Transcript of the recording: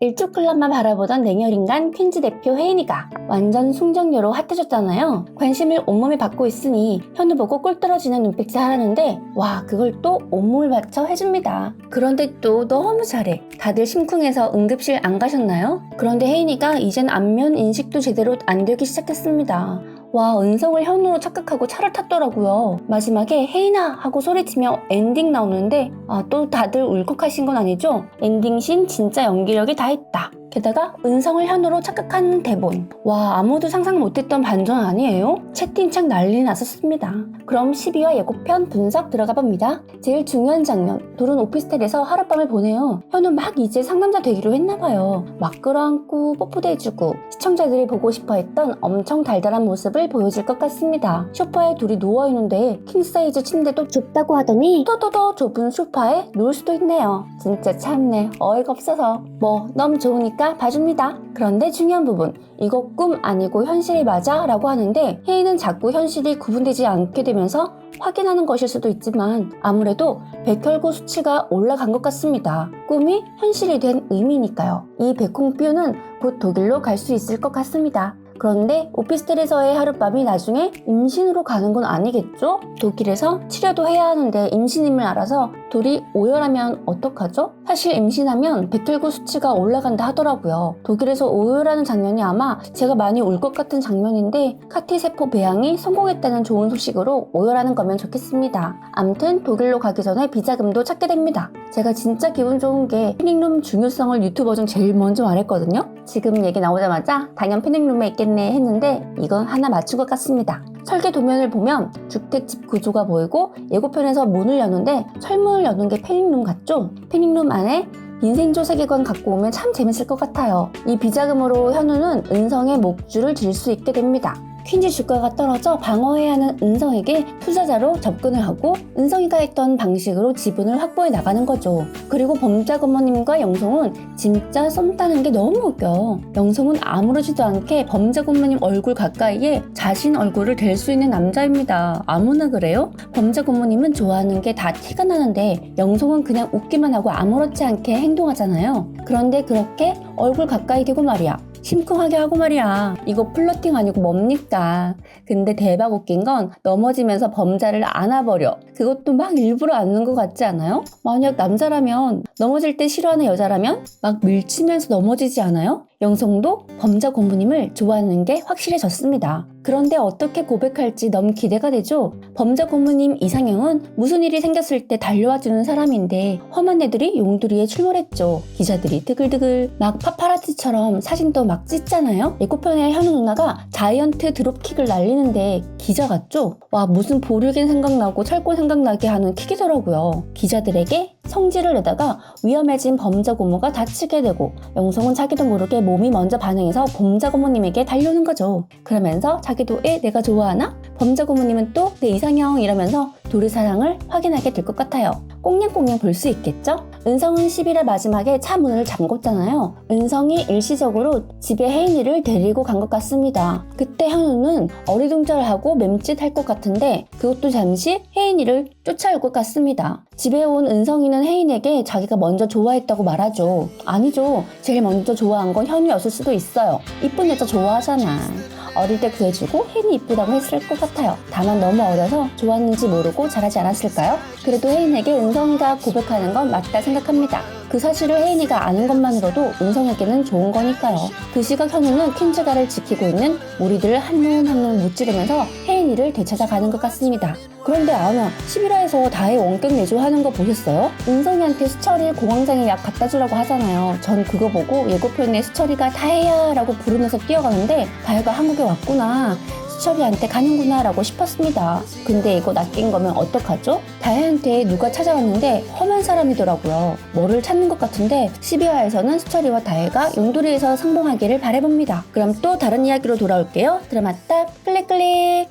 일초클럽만 바라보던 냉혈인간 퀸즈 대표 혜인이가 완전 숙녀녀로 핫해졌잖아요. 관심을 온몸에 받고 있으니 현우 보고 꿀 떨어지는 눈빛을 하라는데 와, 그걸 또 온몸을 바쳐 해줍니다. 그런데 또 너무 잘해. 다들 심쿵해서 응급실 안 가셨나요? 그런데 혜인이가 이젠 안면 인식도 제대로 안 되기 시작했습니다. 와, 은성을 현우로 착각하고 차를 탔더라고요. 마지막에 혜인아 하고 소리치며 엔딩 나오는데 또 다들 울컥하신 건 아니죠? 엔딩신 진짜 연기력이 다 있다. 게다가 은성을 현우로 착각한 대본. 와, 아무도 상상 못했던 반전 아니에요? 채팅창 난리 났었습니다. 그럼 12화 예고편 분석 들어가 봅니다. 제일 중요한 장면. 둘은 오피스텔에서 하룻밤을 보내요. 현우 막 이제 상남자 되기로 했나봐요. 막 끌어안고 뽀뽀도 해주고 시청자들이 보고 싶어 했던 엄청 달달한 모습을 보여줄 것 같습니다. 소파에 둘이 누워있는데 킹사이즈 침대도 좁다고 하더니 더 좁은 소파에 누울 수도 있네요. 진짜 참네. 어이가 없어서. 뭐 너무 좋으니까 봐줍니다. 그런데 중요한 부분, 이거 꿈 아니고 현실이 맞아? 라고 하는데 혜인은 자꾸 현실이 구분되지 않게 되면서 확인하는 것일 수도 있지만 아무래도 백혈구 수치가 올라간 것 같습니다. 꿈이 현실이 된 의미니까요. 이 백홍뷰는 곧 독일로 갈 수 있을 것 같습니다. 그런데 오피스텔에서의 하룻밤이 나중에 임신으로 가는 건 아니겠죠? 독일에서 치료도 해야 하는데 임신임을 알아서 둘이 오열하면 어떡하죠? 사실 임신하면 백혈구 수치가 올라간다 하더라고요. 독일에서 오열하는 장면이 아마 제가 많이 울 것 같은 장면인데 카티세포 배양이 성공했다는 좋은 소식으로 오열하는 거면 좋겠습니다. 암튼 독일로 가기 전에 비자금도 찾게 됩니다. 제가 진짜 기분 좋은 게 패닝룸 중요성을 유튜버 중 제일 먼저 말했거든요. 지금 얘기 나오자마자 당연 패닝룸에 있겠네 했는데 이건 하나 맞춘 것 같습니다. 설계 도면을 보면 주택집 구조가 보이고 예고편에서 문을 여는데 철문을 여는 게 패닝룸 같죠? 패닝룸 안에 인생조 세계관 갖고 오면 참 재밌을 것 같아요. 이 비자금으로 현우는 은성의 목줄을 질 수 있게 됩니다. 퀸즈 주가가 떨어져 방어해야 하는 은성에게 투자자로 접근을 하고 은성이가 했던 방식으로 지분을 확보해 나가는 거죠. 그리고 범자고모님과 영송은 진짜 썸 따는 게 너무 웃겨. 영송은 아무렇지도 않게 범자고모님 얼굴 가까이에 자신 얼굴을 댈 수 있는 남자입니다. 아무나 그래요? 범자고모님은 좋아하는 게 다 티가 나는데 영송은 그냥 웃기만 하고 아무렇지 않게 행동하잖아요. 그런데 그렇게 얼굴 가까이 대고 말이야. 심쿵하게 하고 말이야. 이거 플러팅 아니고 뭡니까? 근데 대박 웃긴 건 넘어지면서 범자를 안아버려. 그것도 막 일부러 안는 것 같지 않아요? 만약 남자라면 넘어질 때 싫어하는 여자라면 막 밀치면서 넘어지지 않아요? 영송도 범자 고모님을 좋아하는 게 확실해졌습니다. 그런데 어떻게 고백할지 너무 기대가 되죠? 범자 고모님 이상형은 무슨 일이 생겼을 때 달려와주는 사람인데 험한 애들이 용두리에 출몰했죠. 기자들이 드글드글 막 파파라치처럼 사진도 막 찍잖아요? 예고편에 현우 누나가 자이언트 드롭킥을 날리는데 기자 같죠? 와, 무슨 보류겐 생각나고 철권 생각나게 하는 킥이더라고요. 기자들에게 성질을 내다가 위험해진 범자 고모가 다치게 되고 영송은 자기도 모르게 몸이 먼저 반응해서 범자 고모님에게 달려오는 거죠. 그러면서 자기도 내가 좋아하나? 범자 고모님은 또 내 이상형 이러면서 둘의 사랑을 확인하게 될 것 같아요. 꽁냥꽁냥 볼 수 있겠죠? 은성은 11화 마지막에 차 문을 잠궜잖아요. 은성이 일시적으로 집에 혜인이를 데리고 간 것 같습니다. 그때 현우는 어리둥절하고 맴짓할 것 같은데 그것도 잠시 혜인이를 쫓아올 것 같습니다. 집에 온 은성이는 혜인에게 자기가 먼저 좋아했다고 말하죠. 아니죠. 제일 먼저 좋아한 건 현우였을 수도 있어요. 이쁜 여자 좋아하잖아. 어릴 때 구해주고 혜인이 이쁘다고 했을 것 같아요. 다만 너무 어려서 좋았는지 모르고 잘하지 않았을까요? 그래도 혜인에게 은성이가 고백하는 건 맞다 생각합니다. 그 사실을 혜인이가 아는 것만으로도 은성에게는 좋은 거니까요. 그 시각 현우는 퀸즈가를 지키고 있는 무리들을 한눈한눈 무찌르면서 혜인이를 되찾아가는 것 같습니다. 그런데 11화에서 다혜 원격 내조하는 거 보셨어요? 은성이한테 수철이 공황장애 약 갖다 주라고 하잖아요. 전 그거 보고 예고편에 수철이가 다혜야 라고 부르면서 뛰어가는데 다혜가 한국에 왔구나. 수철이한테 가는구나 라고 싶었습니다. 근데 이거 낚인 거면 어떡하죠? 다혜한테 누가 찾아왔는데 험한 사람이더라고요. 뭐를 찾는 것 같은데 12화에서는 수철이와 다혜가 용두리에서 상봉하기를 바라봅니다. 그럼 또 다른 이야기로 돌아올게요. 드라마 딱 클릭 클릭.